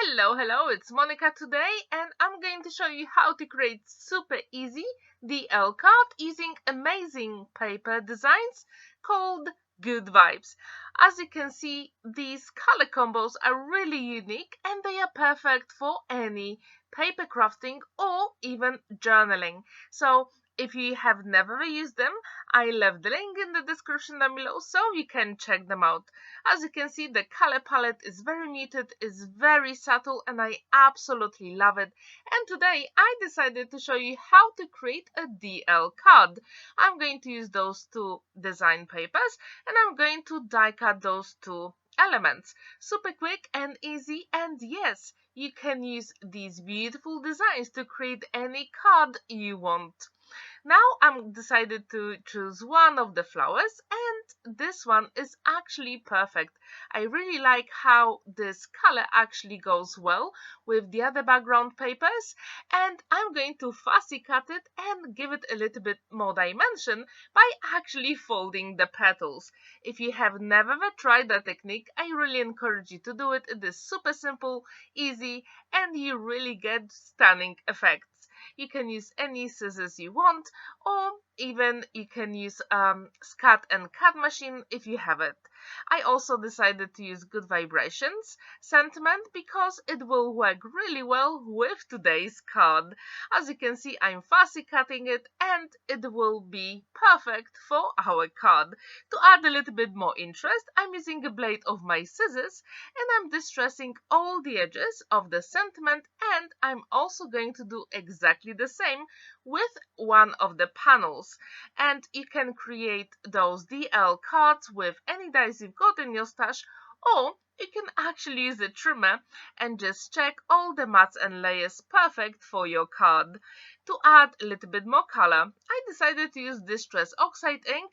Hello, it's Monika today, and I'm going to show you how to create super easy DL card using amazing paper designs called Good Vibes. As you can see, these color combos are really unique and they are perfect for any paper crafting or even journaling. So if you have never used them, I left the link in the description down below so you can check them out. As you can see, the color palette is very muted, is very subtle, and I absolutely love it. And today I decided to show you how to create a DL card. I'm going to use those two design papers and I'm going to die cut those two elements. Super quick and easy, and yes, you can use these beautiful designs to create any card you want. Now I'm decided to choose one of the flowers, and this one is actually perfect. I really like how this color actually goes well with the other background papers, and I'm going to fussy cut it and give it a little bit more dimension by actually folding the petals. If you have never tried that technique, I really encourage you to do it. It is super simple, easy, and you really get stunning effects. You can use any scissors you want, or even you can use scat and cut machine if you have it. I also decided to use Good Vibrations sentiment because it will work really well with today's card. As you can see, I'm fussy cutting it and it will be perfect for our card. To add a little bit more interest, I'm using a blade of my scissors and I'm distressing all the edges of the sentiment, and I'm also going to do exactly the same with one of the panels. And you can create those DL cards with any dies you've got in your stash, or you can actually use a trimmer and just check all the mats and layers perfect for your card. To add a little bit more color, I decided to use Distress Oxide ink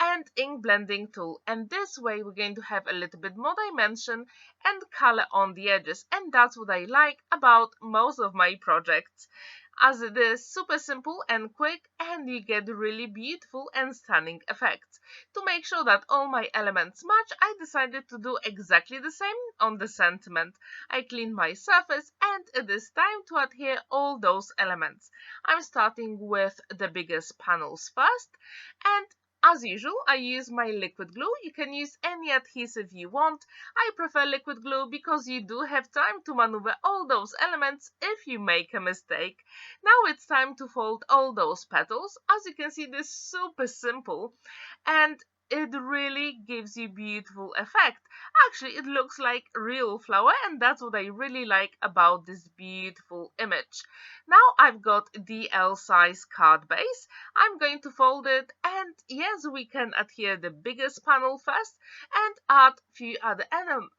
and ink blending tool, and this way we're going to have a little bit more dimension and color on the edges, and that's what I like about most of my projects, as it is super simple and quick, and you get really beautiful and stunning effects. To make sure that all my elements match, I decided to do exactly the same on the sentiment. I cleaned my surface and it is time to adhere all those elements. I'm starting with the biggest panels first, and as usual, I use my liquid glue. You can use any adhesive you want. I prefer liquid glue because you do have time to maneuver all those elements if you make a mistake. Now it's time to fold all those petals. As you can see, this is super simple and it really gives you beautiful effect. Actually, it looks like real flower, and that's what I really like about this beautiful image. Now I've got DL size card base. I'm going to fold it, and yes, we can adhere the biggest panel first and add few other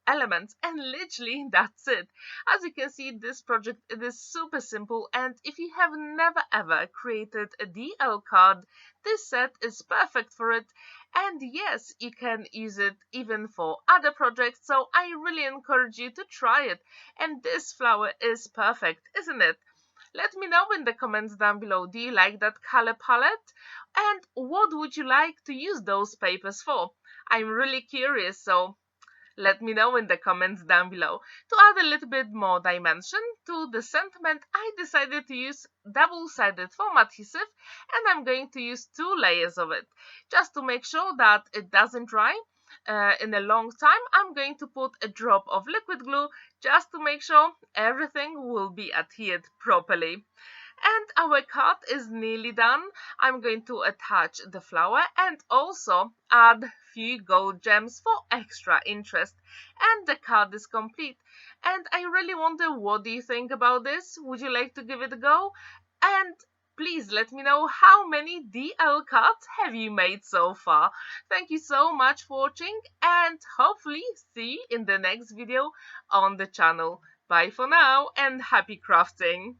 elements, and literally that's it. As you can see, this project, it is super simple, and if you have never ever created a DL card, this set is perfect for it. And yes, you can use it even for other projects, so I really encourage you to try it. And this flower is perfect, isn't it? Let me know in the comments down below, do you like that color palette? And what would you like to use those papers for? I'm really curious, so let me know in the comments down below. To add a little bit more dimension to the sentiment, I decided to use double-sided foam adhesive, and I'm going to use 2 layers of it. Just to make sure that it doesn't dry in a long time, I'm going to put a drop of liquid glue just to make sure everything will be adhered properly. And our card is nearly done. I'm going to attach the flower and also add few gold gems for extra interest. And the card is complete. And I really wonder, what do you think about this? Would you like to give it a go? And please let me know, how many DL cards have you made so far? Thank you so much for watching, and hopefully see you in the next video on the channel. Bye for now and happy crafting!